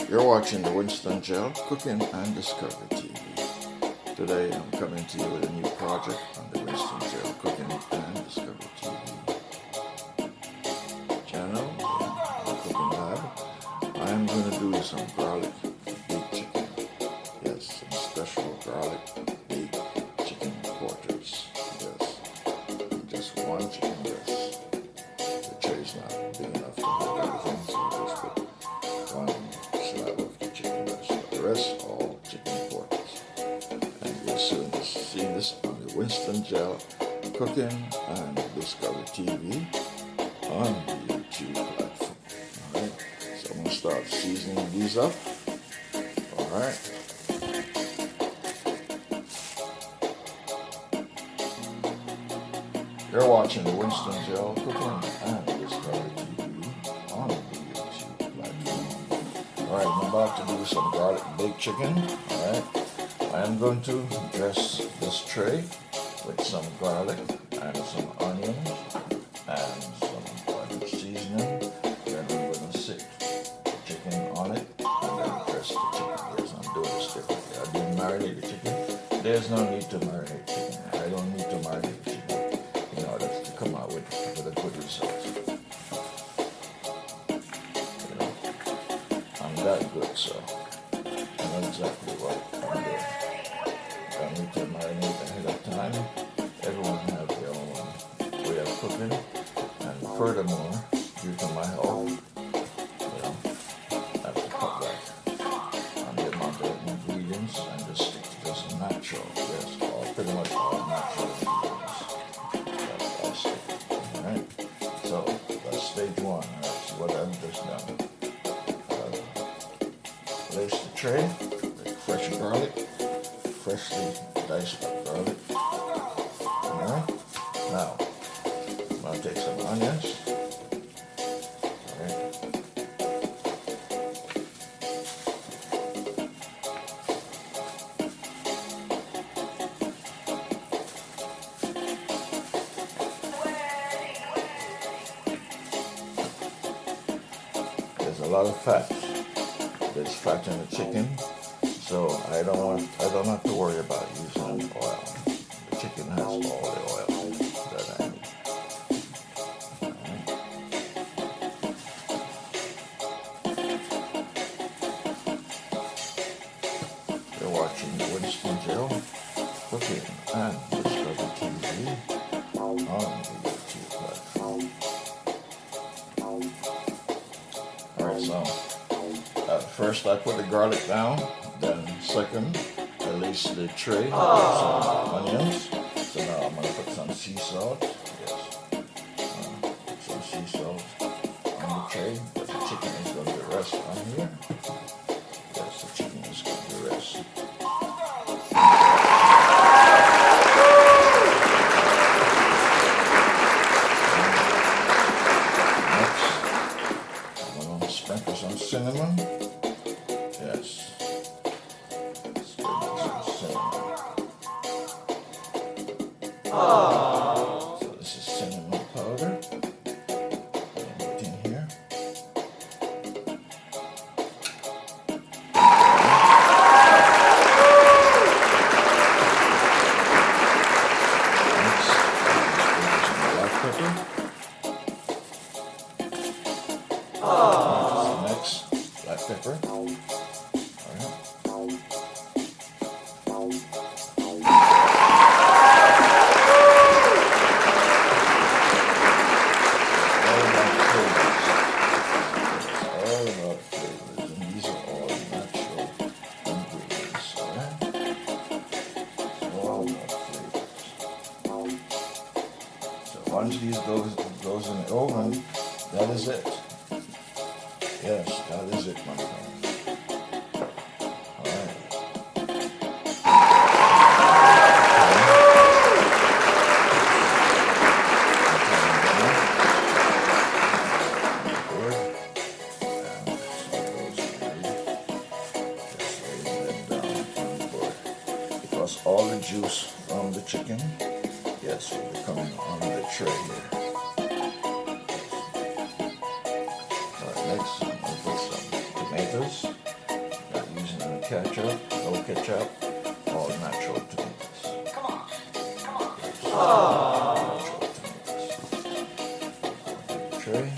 You're watching the Winston GeL Cooking and Discovery TV. Today I'm coming to you with a new project on the Winston GeL Cooking and Discovery TV channel, the Cooking Lab. I am going to do some garlic baked chicken. Yes, some special garlic baked chicken quarters. Yes, just one chicken breast. The tray is not big enough to hold everything, so I just put one slab of the chicken breast. But the rest, all chicken quarters. And you'll soon see this on the Winston GeL Cooking and Discovery TV on the YouTube platform. Alright, so I'm going to start seasoning these up. Alright. You're watching the Winston GeL Cooking and Discovery TV on the YouTube platform. Alright, I'm about to do some garlic baked chicken. Alright, I am going to dress this tray with some garlic and some onions and some garlic seasoning. Then I'm going to stick the chicken on it and then dress the chicken. Yes, I'm doing this differently. I didn't marinate the chicken. There's no need to marinate chicken. I don't need to marinate the chicken in order to come out with a good result. You know, I'm that good, so I know exactly what I'm doing. I need to marinate ahead of time. Everyone has their own way of cooking, and furthermore, due to my health, you know, I have to cut back on the amount of ingredients and just stick to just natural. Yes, pretty much all natural ingredients. That's all stick. Alright, so that's stage one. Alright, so what I've just done. Place the tray with fresh garlic, freshly diced up garlic. Alright, now I'm going to take some onions. Alright. There's a lot of fat. There's fat in the chicken, so I don't have to worry about using oil. The chicken has all the oil that I need. Alright. You're watching the Winston GeL Cooking and Discovery TV on the YouTube platform. Alright, so first I put the garlic down, then second I lace the tray with some onions. So now I'm going to put some sea salt. Yes, put some sea salt on the tray, but the chicken is going to rest on here. Yes, the chicken is going to rest. Next, I'm going to sprinkle some cinnamon. Yes. Sprinkle some cinnamon. So this is cinnamon powder. Put it in here. Next, some black pepper. Next, black pepper. Once these goes in the oven, that is it. Yes, that is it, my friend. Alright. Good. Because all the juice from the chicken, yes, will be coming on the tray here. Alright, next I'm going to put some tomatoes. ketchup, no ketchup, all natural tomatoes. Natural tomatoes. Tray.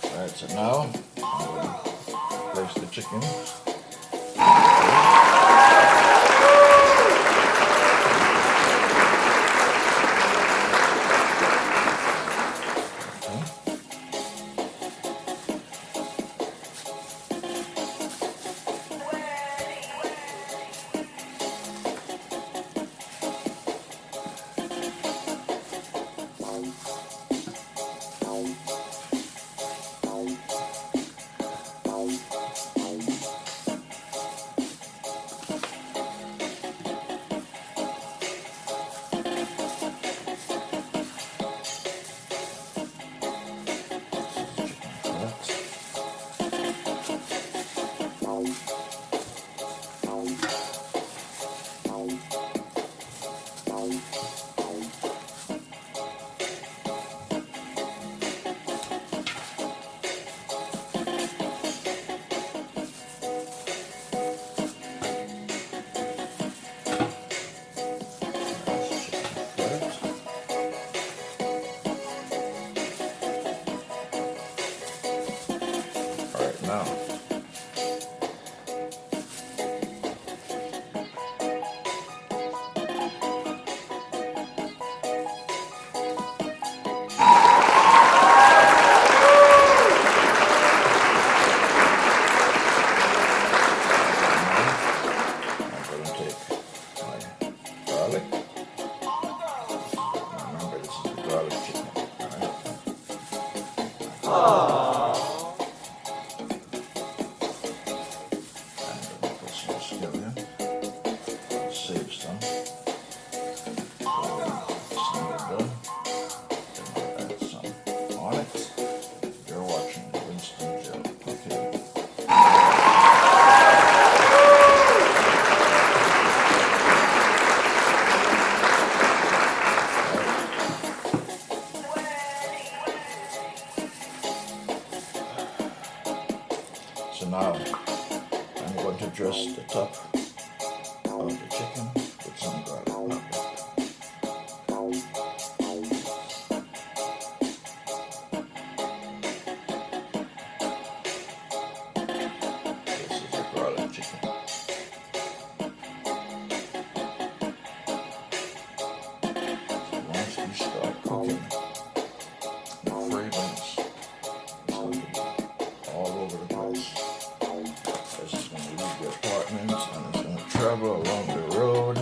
Alright, so now I'm going to place the chicken. Now, I'm going to take my garlic. Remember, this is the garlic chicken. Alright. Scallion. Save some. Some are done. Then I'll add some on it. You're watching Winston GeL. Okay. So now I'm going to dress the top of the chicken with some garlic powder. This is a garlic chicken. So once you start cooking, the fragrance is going to be all over the place. This is going to leave the apartment and it's going to travel along the road.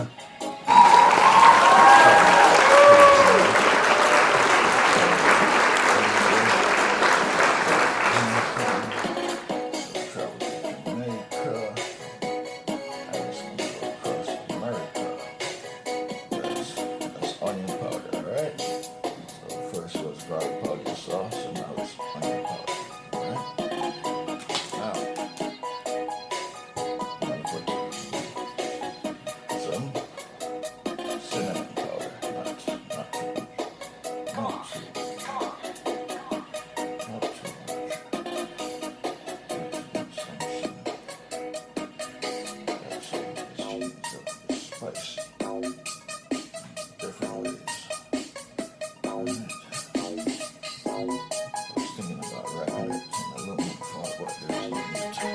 Travel to Jamaica. And it's going to go across America. That's onion powder, alright? So first was garlic powder sauce, and now it's onion powder. Alright? Now, I'm going to put some cinnamon powder, not too much. Not too much. Some cinnamon. That's it's spicy. Different ways. Alright. I was thinking about wrapping it in aluminum foil, but there's no need to.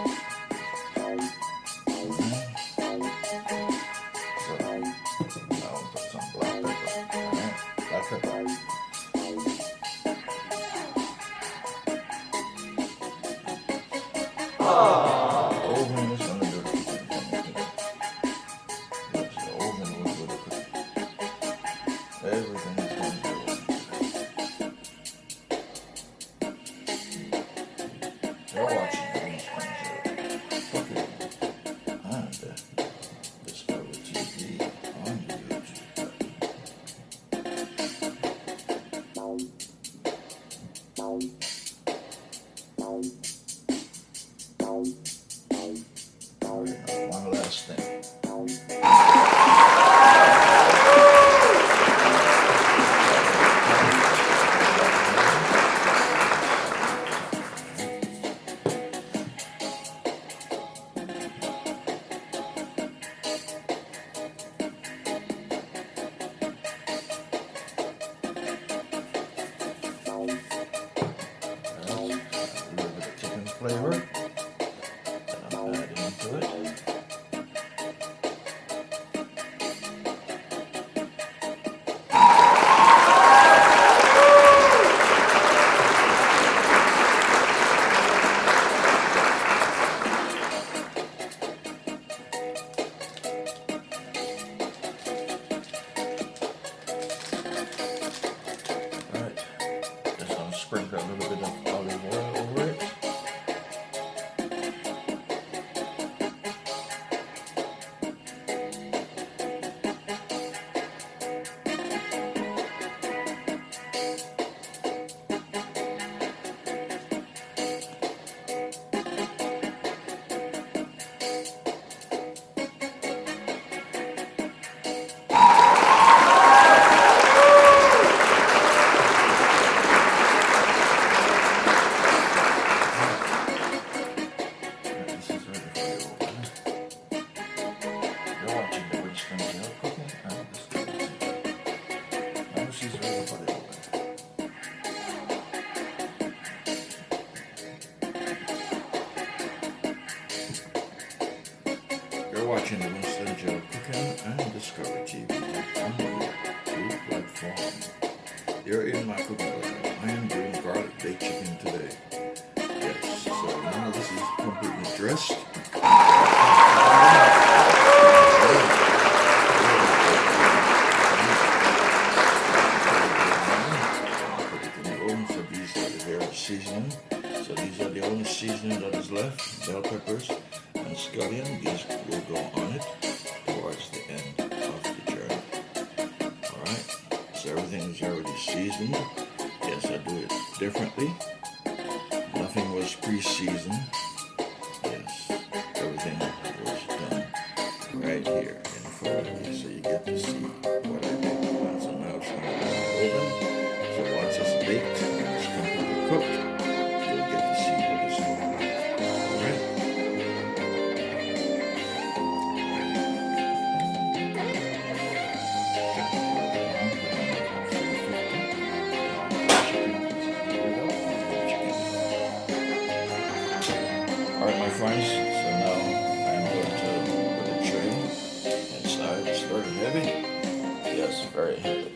So now I'll put some black pepper. Alright, black pepper. The oven is going to do the cooking. Yes, the oven will do the cooking. Everything is going to do the oven. You're watching Winston GeL cooking and Discover TV on YouTube. One last thing. Flavor that I'm adding into it. Alright, just going to sprinkle a little bit of olive oil over it. You're watching the Winston GeL Cooking and Discovery TV on the YouTube platform. You're in my cooking oil. I am doing garlic baked chicken today. Yes, so now this is completely dressed. So these are the very seasoning. So these are the only seasoning that is left. Bell peppers and scallion. These will go on it towards the end of the journey. Alright, so everything is already seasoned. Yes, I do it differently. Nothing was pre-seasoned. Yes, everything was done right here in front of you, so you get to see what I did. And so now it's going to be in the oven. So once it's baked and it's completely cooked, you'll get to see what it's going to be. Alright? Alright, my friends, so now I'm going to put a tray inside. It's very heavy. Yes, very heavy.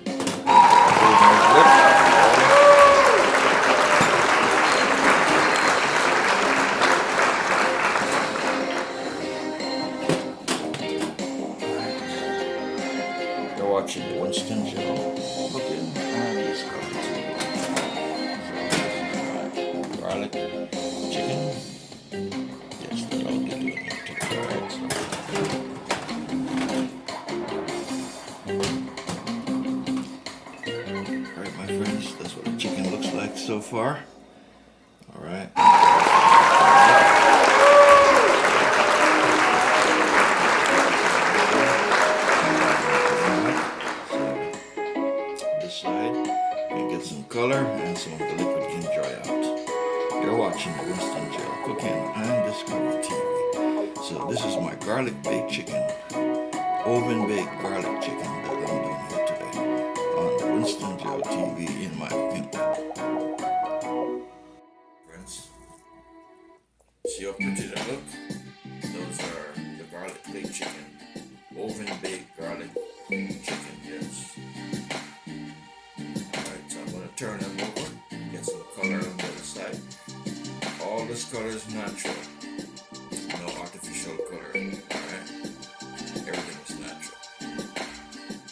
You're watching the Winston GeL Cooking and Discovery TV. So, garlic chicken. Yes, that's all I'll be doing here today. Alright, Alright, my friends, that's what the chicken looks like so far. Alright. This side, you get some color and some of the liquid can dry out. You're watching the Winston GeL Cooking and Discovery TV. So this is my garlic baked chicken, oven baked garlic chicken that I'm doing here today on the Winston GeL TV in my cooking app. Friends, see how pretty they look? Those are the garlic baked chicken, oven baked garlic chicken, yes. Alright, so I'm going to turn them over, get some color on the other side. All this color is natural, no artificial color, alright? Everything is natural.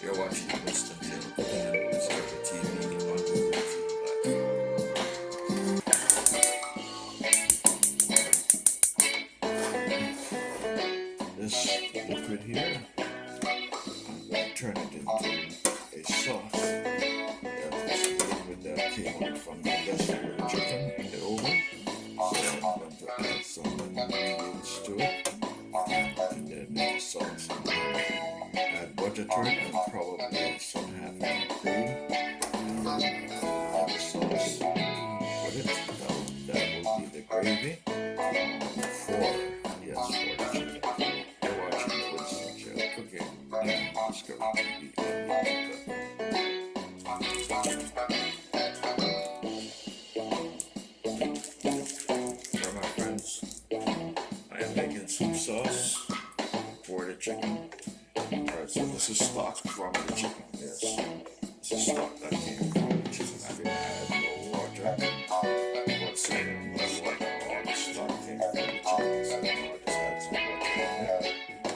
You're watching the Winston GeL Cooking and Discovery TV on the YouTube platform. This liquid here, I'm going to turn it into a sauce. This liquid that came out from the leftover chicken in the oven. So I'm going to add some ingredients to it. mustard and probably some half cream and the sauce with it. That will be the gravy for the chicken. You're watching Winston GeL cooking and Discovery TV. For my friends, I am making some sauce for the chicken. Alright, so this is stock from the chicken. Yes, this is stock that came from the chicken. I didn't add no water. What's in like all the stock came from the chicken. So I just add some water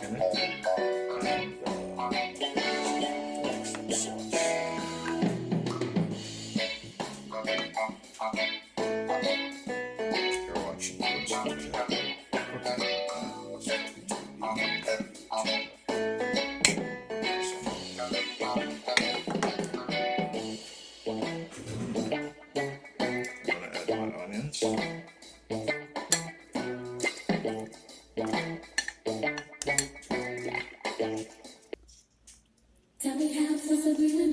in it. And make some sauce. You're watching Winston GeL. Tell me how supposed to be with me.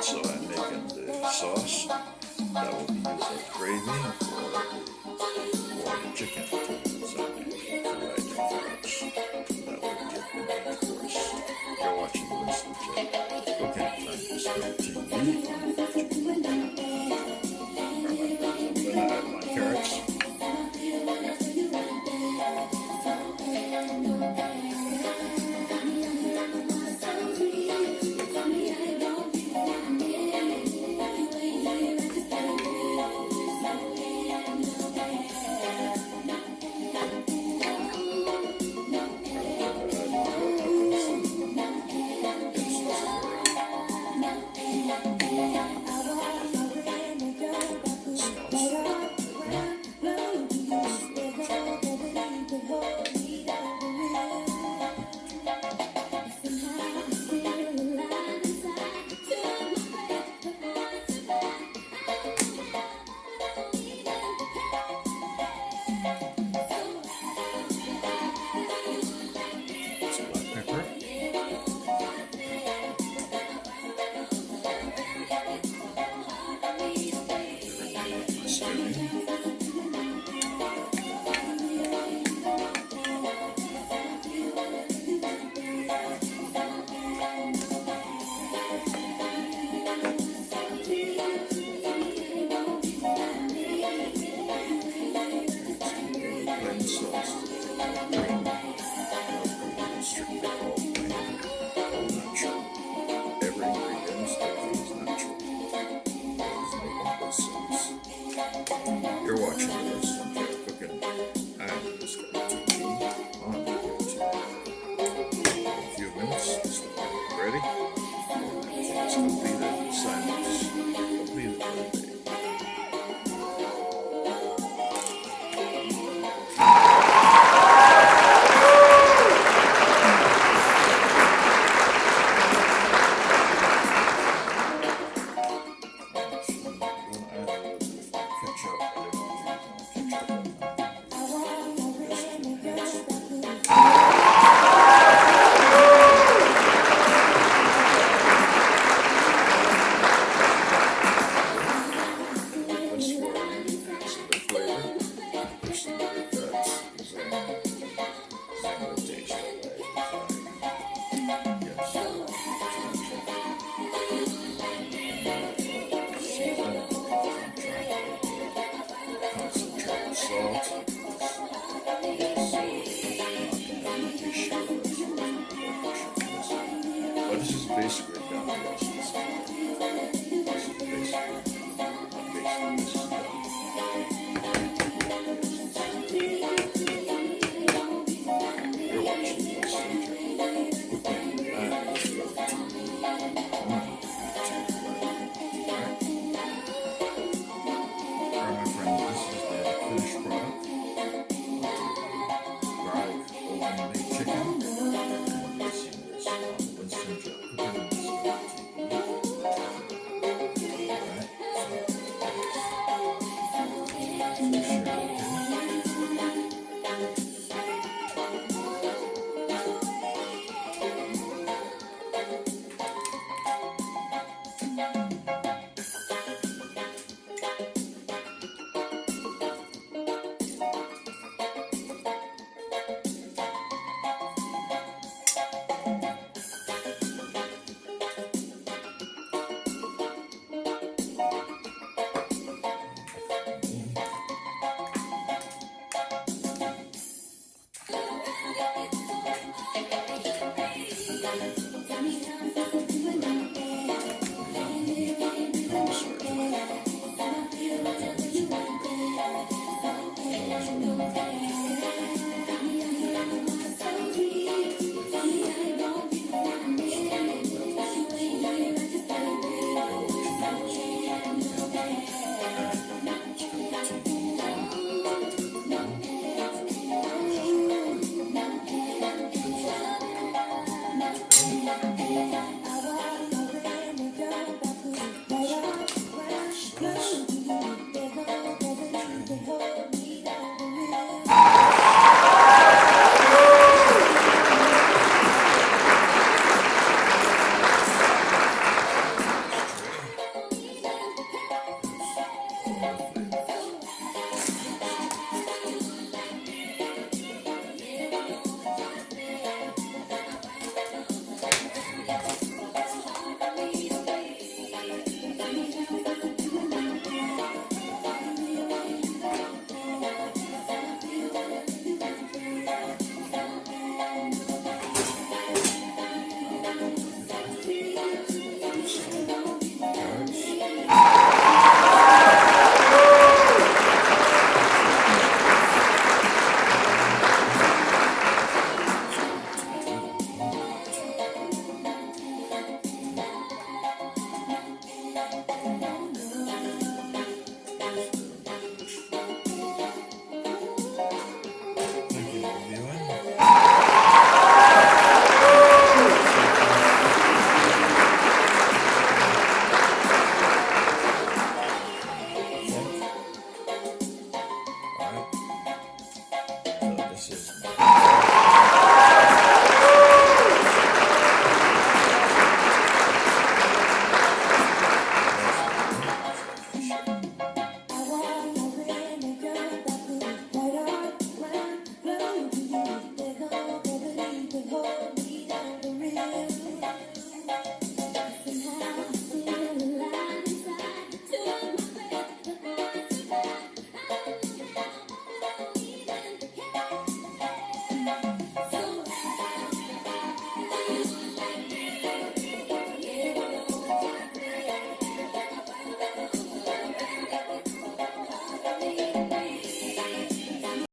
So I'm making the sauce that will be used as gravy for the chicken. So I'm making that will be it, of course. You're watching Winston GeL cooking on Discovery TV. I'm going to add my carrots. You're watching Winston GeL cooking and Discovery TV on YouTube. In a few minutes, this will be ready. It's completed, sandwich completed for the day. But this is basically done. This is basically this is done. You're watching this. chicken.